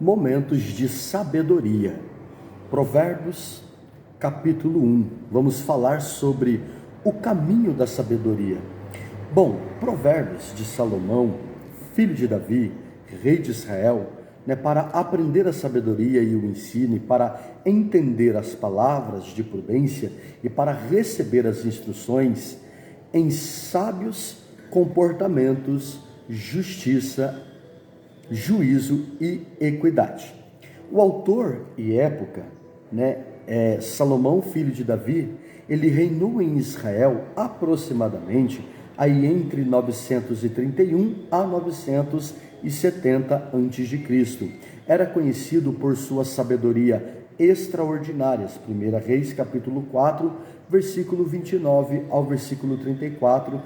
Momentos de sabedoria. Provérbios, capítulo 1. Vamos falar sobre o caminho da sabedoria. Bom, Provérbios de Salomão, filho de Davi, rei de Israel, para aprender a sabedoria e o ensino, para entender as palavras de prudência e para receber as instruções em sábios comportamentos, justiça, juízo e equidade. O autor e época, Salomão, filho de Davi, ele reinou em Israel aproximadamente aí entre 931 a 970 a.C. Era conhecido por sua sabedoria extraordinária. 1 Reis, capítulo 4, versículo 29 ao versículo 34,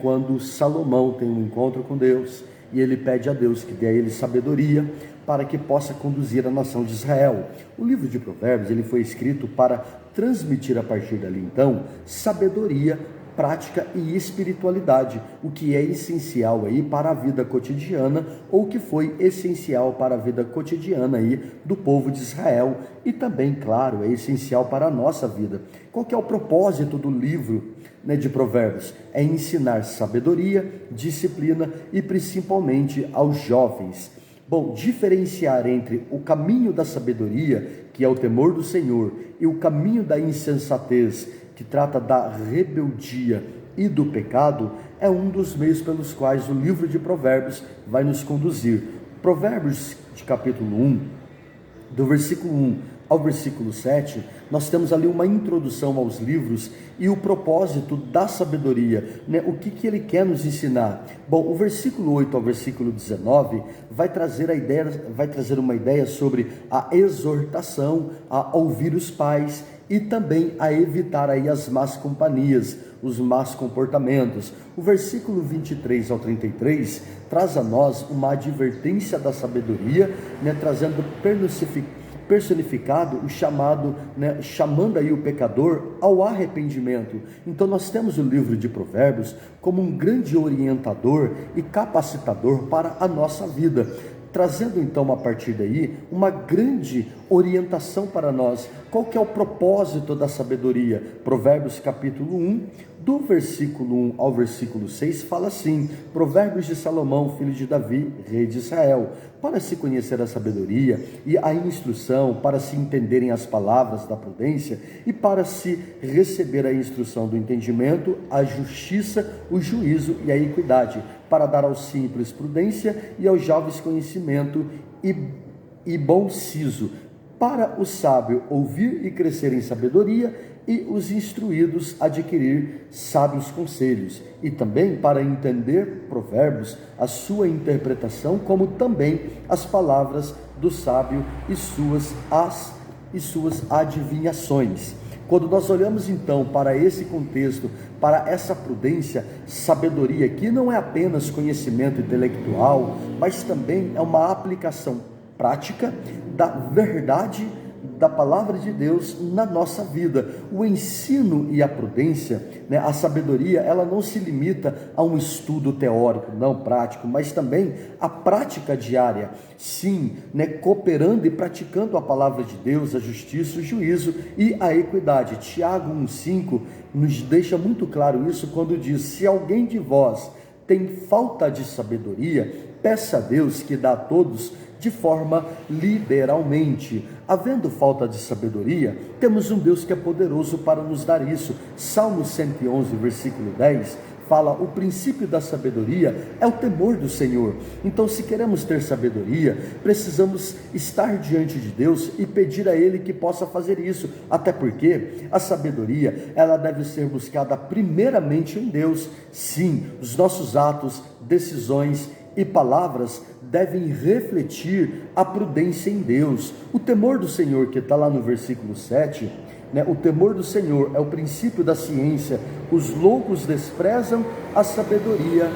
quando Salomão tem um encontro com Deus e ele pede a Deus que dê a ele sabedoria para que possa conduzir a nação de Israel. O livro de Provérbios ele foi escrito para transmitir a partir dali então sabedoria, prática e espiritualidade, o que é essencial aí para a vida cotidiana, ou que foi essencial para a vida cotidiana aí do povo de Israel, e também, claro, é essencial para a nossa vida. Qual que é o propósito do livro de Provérbios? É ensinar sabedoria, disciplina e principalmente aos jovens. Bom, diferenciar entre o caminho da sabedoria, que é o temor do Senhor, e o caminho da insensatez, que trata da rebeldia e do pecado, é um dos meios pelos quais o livro de Provérbios vai nos conduzir. Provérbios de capítulo 1, do versículo 1 ao versículo 7, nós temos ali uma introdução aos livros e o propósito da sabedoria, o que ele quer nos ensinar. Bom, o versículo 8 ao versículo 19 vai trazer uma ideia sobre a exortação a ouvir os pais e também a evitar aí as más companhias, os más comportamentos. O versículo 23 ao 33 traz a nós uma advertência da sabedoria, trazendo personificado o chamando aí o pecador ao arrependimento. Então nós temos o livro de Provérbios como um grande orientador e capacitador para a nossa vida, trazendo então a partir daí uma grande orientação para nós. Qual que é o propósito da sabedoria? Provérbios capítulo 1, do versículo 1 ao versículo 6, fala assim: Provérbios de Salomão, filho de Davi, rei de Israel, para se conhecer a sabedoria e a instrução, para se entenderem as palavras da prudência e para se receber a instrução do entendimento, a justiça, o juízo e a equidade, para dar aos simples prudência e aos jovens conhecimento e bom siso, para o sábio ouvir e crescer em sabedoria e os instruídos adquirir sábios conselhos, e também para entender provérbios, a sua interpretação, como também as palavras do sábio e suas adivinhações. Quando nós olhamos então para esse contexto, para essa prudência, sabedoria, que não é apenas conhecimento intelectual, mas também é uma aplicação prática da verdade da palavra de Deus na nossa vida. O ensino e a prudência, a sabedoria, ela não se limita a um estudo teórico, não prático, mas também a prática diária, sim, cooperando e praticando a palavra de Deus, a justiça, o juízo e a equidade. Tiago 1,5 nos deixa muito claro isso quando diz: se alguém de vós tem falta de sabedoria, peça a Deus que dá a todos de forma liberalmente. Havendo falta de sabedoria, temos um Deus que é poderoso para nos dar isso. Salmo 111, versículo 10, fala: o princípio da sabedoria é o temor do Senhor. Então, se queremos ter sabedoria, precisamos estar diante de Deus e pedir a Ele que possa fazer isso, até porque a sabedoria, ela deve ser buscada primeiramente em Deus. Sim, os nossos atos, decisões e palavras devem refletir a prudência em Deus. O temor do Senhor, que está lá no versículo 7, o temor do Senhor é o princípio da ciência. Os loucos desprezam a sabedoria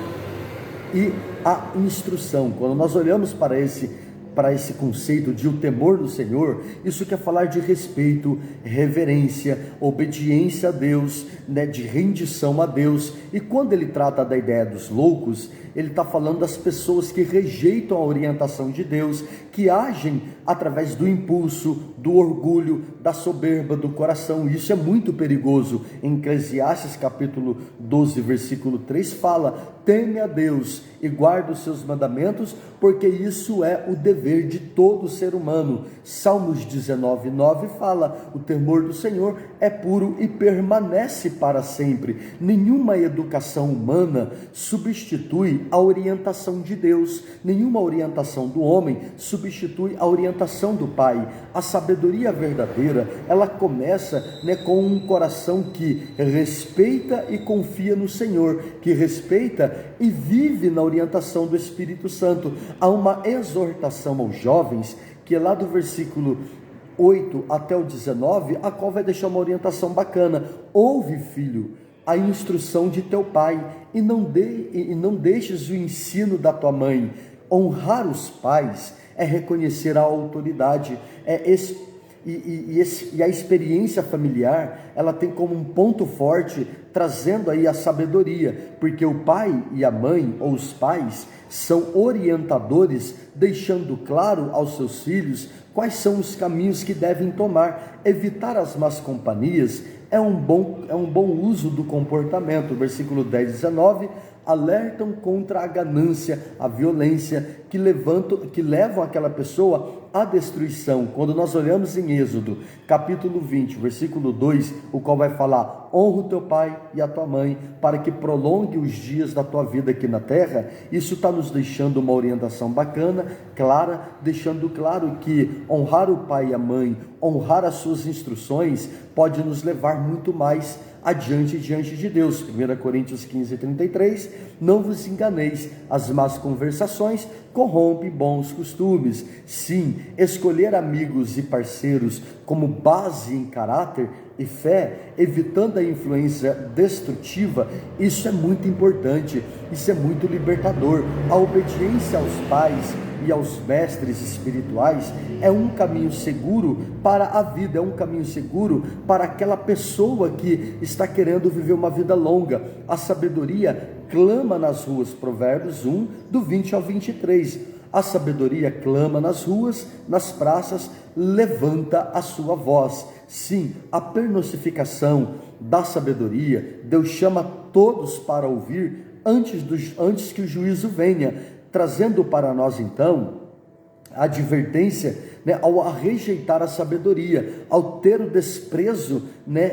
e a instrução. Quando nós olhamos para esse conceito de o temor do Senhor, isso quer falar de respeito, reverência, obediência a Deus, de rendição a Deus. E quando ele trata da ideia dos loucos, ele está falando das pessoas que rejeitam a orientação de Deus, que agem através do impulso, do orgulho, da soberba do coração. Isso é muito perigoso. Em Eclesiastes capítulo 12, versículo 3 fala: teme a Deus e guarda os seus mandamentos, porque isso é o dever de todo ser humano. Salmos 19, 9 fala: o temor do Senhor é puro e permanece para sempre. Nenhuma educação humana substitui a orientação de Deus, nenhuma orientação do homem substitui a orientação do Pai. A sabedoria verdadeira, ela começa, com um coração que respeita e confia no Senhor, que respeita e vive na orientação do Espírito Santo. Há uma exortação aos jovens, que é lá do versículo 8 até o 19, a qual vai deixar uma orientação bacana. Ouve, filho, a instrução de teu pai, e não deixes o ensino da tua mãe. Honrar os pais é reconhecer a autoridade, e a experiência familiar, ela tem como um ponto forte, trazendo aí a sabedoria, porque o pai e a mãe, ou os pais, são orientadores, deixando claro aos seus filhos quais são os caminhos que devem tomar. Evitar as más companhias é um bom uso do comportamento. Versículo 10 e 19, alertam contra a ganância, a violência, que levam aquela pessoa à destruição. Quando nós olhamos em Êxodo, capítulo 20, versículo 2, o qual vai falar: honra o teu pai e a tua mãe, para que prolongue os dias da tua vida aqui na terra. Isso está nos deixando uma orientação bacana, clara, deixando claro que honrar o pai e a mãe, honrar as suas instruções, pode nos levar muito mais adiante diante de Deus. 1 Coríntios 15, 33, não vos enganeis, as más conversações corrompem bons costumes. Sim, escolher amigos e parceiros como base em caráter e fé, evitando a influência destrutiva, isso é muito importante, isso é muito libertador. A obediência aos pais e aos mestres espirituais é um caminho seguro para a vida, é um caminho seguro para aquela pessoa que está querendo viver uma vida longa. A sabedoria clama nas ruas, Provérbios 1, do 20 ao 23. A sabedoria clama nas ruas, nas praças, levanta a sua voz. Sim, a personificação da sabedoria, Deus chama todos para ouvir antes que o juízo venha, trazendo para nós então a advertência, ao rejeitar a sabedoria, ao ter o desprezo,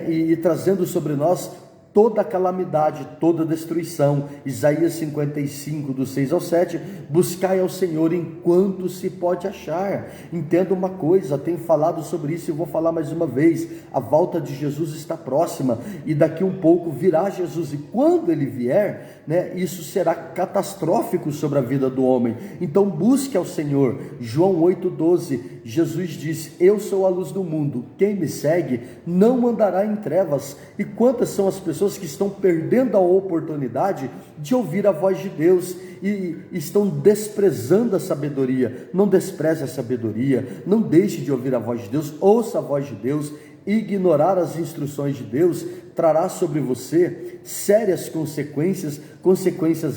e trazendo sobre nós toda calamidade, toda destruição. Isaías 55, do 6 ao 7, buscai ao Senhor enquanto se pode achar. Entenda uma coisa, tenho falado sobre isso e vou falar mais uma vez: a volta de Jesus está próxima, e daqui um pouco virá Jesus, e quando ele vier, isso será catastrófico sobre a vida do homem. Então busque ao Senhor. João 8,12, Jesus diz: eu sou a luz do mundo, quem me segue não andará em trevas. E quantas são as pessoas que estão perdendo a oportunidade de ouvir a voz de Deus e estão desprezando a sabedoria? Não despreze a sabedoria, não deixe de ouvir a voz de Deus, ouça a voz de Deus. Ignorar as instruções de Deus trará sobre você sérias consequências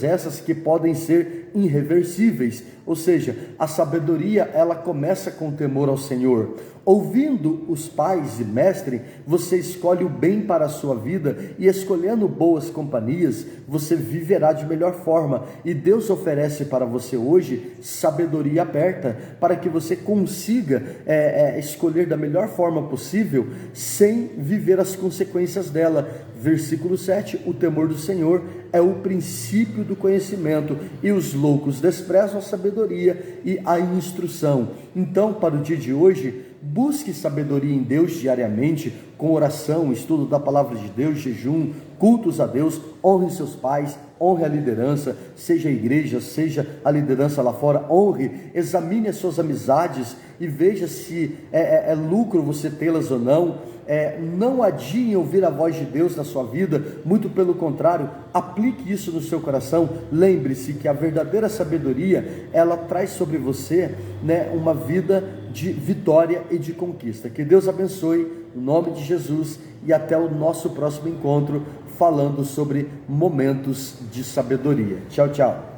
essas que podem ser irreversíveis. Ou seja, a sabedoria, ela começa com o temor ao Senhor. Ouvindo os pais e mestre, você escolhe o bem para a sua vida, e escolhendo boas companhias, você viverá de melhor forma. E Deus oferece para você hoje sabedoria aberta, para que você consiga escolher da melhor forma possível, sem viver as consequências dela. Versículo 7, o temor do Senhor é o princípio do conhecimento, e os loucos desprezam a sabedoria e a instrução. Então, para o dia de hoje, busque sabedoria em Deus diariamente, com oração, estudo da palavra de Deus, jejum, cultos a Deus. Honre seus pais, honre a liderança, seja a igreja, seja a liderança lá fora, honre, examine as suas amizades e veja se é lucro você tê-las ou não. Não adie em ouvir a voz de Deus na sua vida, muito pelo contrário, aplique isso no seu coração. Lembre-se que a verdadeira sabedoria, ela traz sobre você, uma vida de vitória e de conquista. Que Deus abençoe, no nome de Jesus, e até o nosso próximo encontro, falando sobre momentos de sabedoria. Tchau, tchau.